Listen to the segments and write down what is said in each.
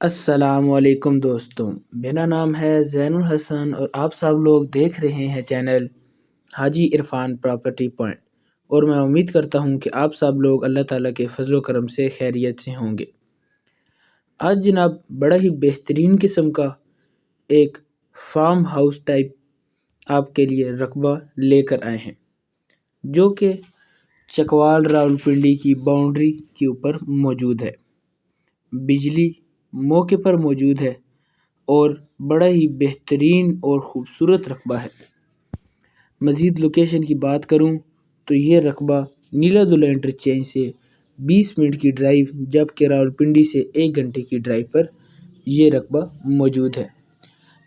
السلام علیکم دوستوں، میرا نام ہے زین الحسن اور آپ سب لوگ دیکھ رہے ہیں چینل حاجی عرفان پراپرٹی پوائنٹ، اور میں امید کرتا ہوں کہ آپ سب لوگ اللہ تعالیٰ کے فضل و کرم سے خیریت سے ہوں گے۔ آج جناب بڑا ہی بہترین قسم کا ایک فارم ہاؤس ٹائپ آپ کے لیے رقبہ لے کر آئے ہیں، جو کہ چکوال راولپنڈی کی باؤنڈری کے اوپر موجود ہے۔ بجلی موقع پر موجود ہے اور بڑا ہی بہترین اور خوبصورت رقبہ ہے۔ مزید لوکیشن کی بات کروں تو یہ رقبہ نیلا دلہ انٹرچینج سے 20 منٹ کی ڈرائیو، جبکہ راولپنڈی سے 1 گھنٹے کی ڈرائیو پر یہ رقبہ موجود ہے۔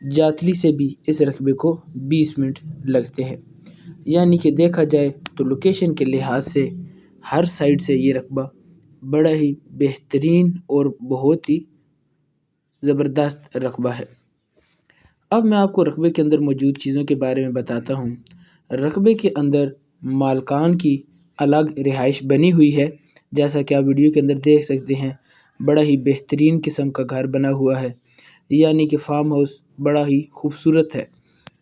جاتلی سے بھی اس رقبے کو 20 منٹ لگتے ہیں، یعنی کہ دیکھا جائے تو لوکیشن کے لحاظ سے ہر سائڈ سے یہ رقبہ بڑا ہی بہترین اور بہت ہی زبردست رقبہ ہے۔ اب میں آپ کو رقبے کے اندر موجود چیزوں کے بارے میں بتاتا ہوں۔ رقبے کے اندر مالکان کی الگ رہائش بنی ہوئی ہے، جیسا کہ آپ ویڈیو کے اندر دیکھ سکتے ہیں۔ بڑا ہی بہترین قسم کا گھر بنا ہوا ہے، یعنی کہ فارم ہاؤس بڑا ہی خوبصورت ہے۔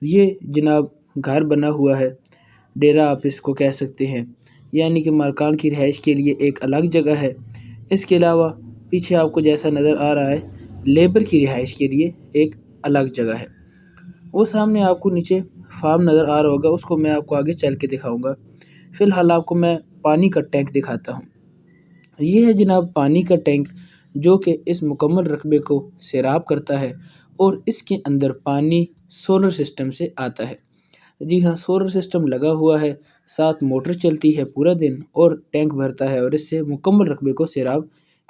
یہ جناب گھر بنا ہوا ہے، ڈیرا آپ اس کو کہہ سکتے ہیں، یعنی کہ مالکان کی رہائش کے لیے ایک الگ جگہ ہے۔ اس کے علاوہ پیچھے آپ کو جیسا نظر آ رہا ہے، لیبر کی رہائش کے لیے ایک الگ جگہ ہے۔ وہ سامنے آپ کو نیچے فارم نظر آ رہا ہوگا، اس کو میں آپ کو آگے چل کے دکھاؤں گا۔ فی الحال آپ کو میں پانی کا ٹینک دکھاتا ہوں۔ یہ ہے جناب پانی کا ٹینک، جو کہ اس مکمل رقبے کو سیراب کرتا ہے، اور اس کے اندر پانی سولر سسٹم سے آتا ہے۔ جی ہاں، سولر سسٹم لگا ہوا ہے، ساتھ موٹر چلتی ہے پورا دن اور ٹینک بھرتا ہے، اور اس سے مکمل رقبے کو سیراب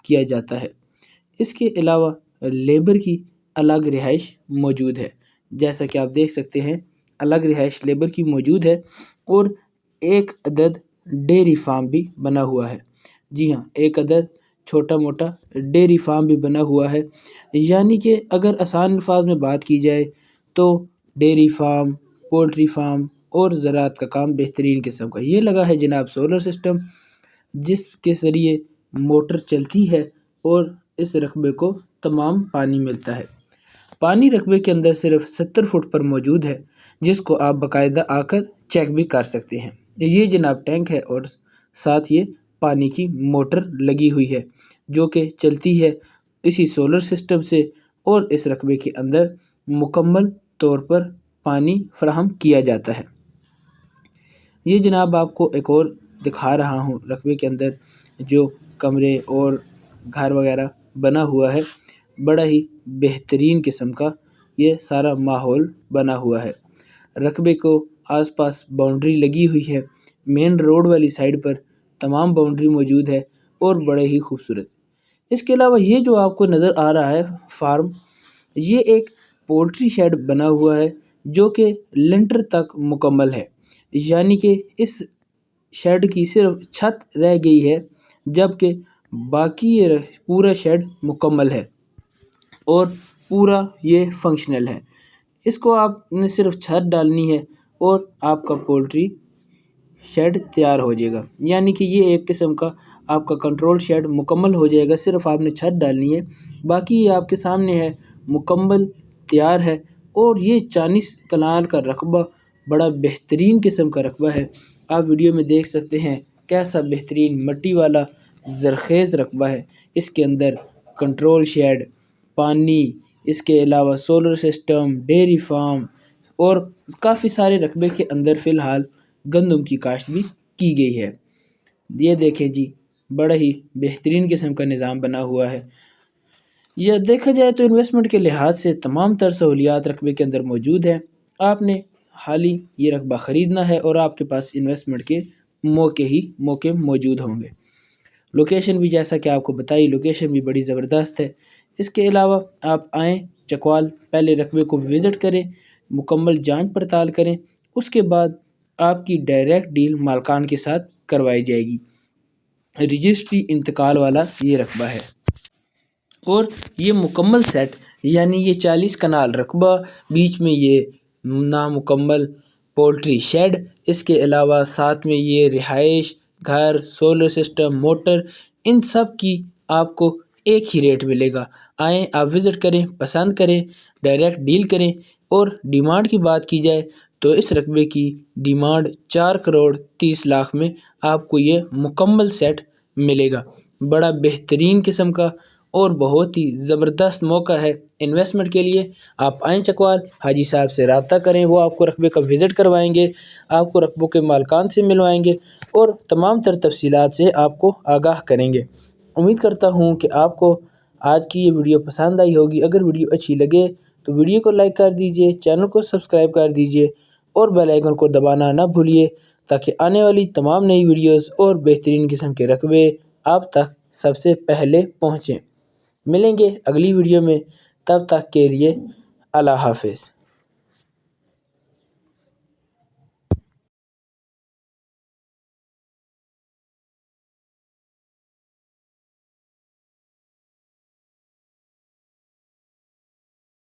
کیا جاتا ہے۔ اس کے علاوہ لیبر کی الگ رہائش موجود ہے، جیسا کہ آپ دیکھ سکتے ہیں، الگ رہائش لیبر کی موجود ہے، اور ایک عدد ڈیری فارم بھی بنا ہوا ہے۔ جی ہاں، ایک عدد چھوٹا موٹا ڈیری فارم بھی بنا ہوا ہے، یعنی کہ اگر آسان الفاظ میں بات کی جائے تو ڈیری فارم، پولٹری فارم اور زراعت کا کام بہترین قسم کا۔ یہ لگا ہے جناب سولر سسٹم، جس کے ذریعے موٹر چلتی ہے اور اس رقبے کو تمام پانی ملتا ہے۔ پانی رقبے کے اندر صرف 70 فٹ پر موجود ہے، جس کو آپ باقاعدہ آ کر چیک بھی کر سکتے ہیں۔ یہ جناب ٹینک ہے، اور ساتھ یہ پانی کی موٹر لگی ہوئی ہے، جو کہ چلتی ہے اسی سولر سسٹم سے، اور اس رقبے کے اندر مکمل طور پر پانی فراہم کیا جاتا ہے۔ یہ جناب آپ کو ایک اور دکھا رہا ہوں، رقبے کے اندر جو کمرے اور گھر وغیرہ بنا ہوا ہے، بڑا ہی بہترین قسم کا یہ سارا ماحول بنا ہوا ہے۔ رقبے کو آس پاس باؤنڈری لگی ہوئی ہے، مین روڈ والی سائڈ پر تمام باؤنڈری موجود ہے، اور بڑے ہی خوبصورت۔ اس کے علاوہ یہ جو آپ کو نظر آ رہا ہے فارم، یہ ایک پولٹری شیڈ بنا ہوا ہے، جو کہ لنٹر تک مکمل ہے، یعنی کہ اس شیڈ کی صرف چھت رہ گئی ہے، جبکہ باقی یہ پورا شیڈ مکمل ہے اور پورا یہ فنکشنل ہے۔ اس کو آپ نے صرف چھت ڈالنی ہے اور آپ کا پولٹری شیڈ تیار ہو جائے گا، یعنی کہ یہ ایک قسم کا آپ کا کنٹرول شیڈ مکمل ہو جائے گا۔ صرف آپ نے چھت ڈالنی ہے، باقی یہ آپ کے سامنے ہے، مکمل تیار ہے۔ اور یہ 40 کنال کا رقبہ بڑا بہترین قسم کا رقبہ ہے۔ آپ ویڈیو میں دیکھ سکتے ہیں کیسا بہترین مٹی والا زرخیز رقبہ ہے۔ اس کے اندر کنٹرول شیڈ، پانی، اس کے علاوہ سولر سسٹم، ڈیری فارم، اور کافی سارے رقبے کے اندر فی الحال گندم کی کاشت بھی کی گئی ہے۔ یہ دیکھیں جی، بڑا ہی بہترین قسم کا نظام بنا ہوا ہے۔ یہ دیکھا جائے تو انویسٹمنٹ کے لحاظ سے تمام تر سہولیات رقبے کے اندر موجود ہیں۔ آپ نے حالی یہ رقبہ خریدنا ہے اور آپ کے پاس انویسٹمنٹ کے موقع موجود ہوں گے۔ لوکیشن بھی جیسا کہ آپ کو بتائی، لوکیشن بھی بڑی زبردست ہے۔ اس کے علاوہ آپ آئیں چکوال، پہلے رقبے کو وزٹ کریں، مکمل جانچ پڑتال کریں، اس کے بعد آپ کی ڈائریکٹ ڈیل مالکان کے ساتھ کروائی جائے گی۔ رجسٹری انتقال والا یہ رقبہ ہے، اور یہ مکمل سیٹ، یعنی یہ 40 کنال رقبہ، بیچ میں یہ نامکمل پولٹری شیڈ، اس کے علاوہ ساتھ میں یہ رہائش گھر، سولر سسٹم، موٹر، ان سب کی آپ کو ایک ہی ریٹ ملے گا۔ آئیں آپ وزٹ کریں، پسند کریں، ڈائریکٹ ڈیل کریں۔ اور ڈیمانڈ کی بات کی جائے تو اس رقبے کی ڈیمانڈ 4,30,00,000 میں آپ کو یہ مکمل سیٹ ملے گا۔ بڑا بہترین قسم کا اور بہت ہی زبردست موقع ہے انویسٹمنٹ کے لیے۔ آپ آئیں چکوال، حاجی صاحب سے رابطہ کریں، وہ آپ کو رقبے کا وزٹ کروائیں گے، آپ کو رقبوں کے مالکان سے ملوائیں گے اور تمام تر تفصیلات سے آپ کو آگاہ کریں گے۔ امید کرتا ہوں کہ آپ کو آج کی یہ ویڈیو پسند آئی ہوگی۔ اگر ویڈیو اچھی لگے تو ویڈیو کو لائک کر دیجئے، چینل کو سبسکرائب کر دیجئے اور بیل آئیکن کو دبانا نہ بھولیے تاکہ آنے والی تمام نئی ویڈیوز اور بہترین قسم کے رقبے آپ تک سب سے پہلے پہنچیں۔ ملیں گے اگلی ویڈیو میں، تب تک کے لیے اللہ حافظ۔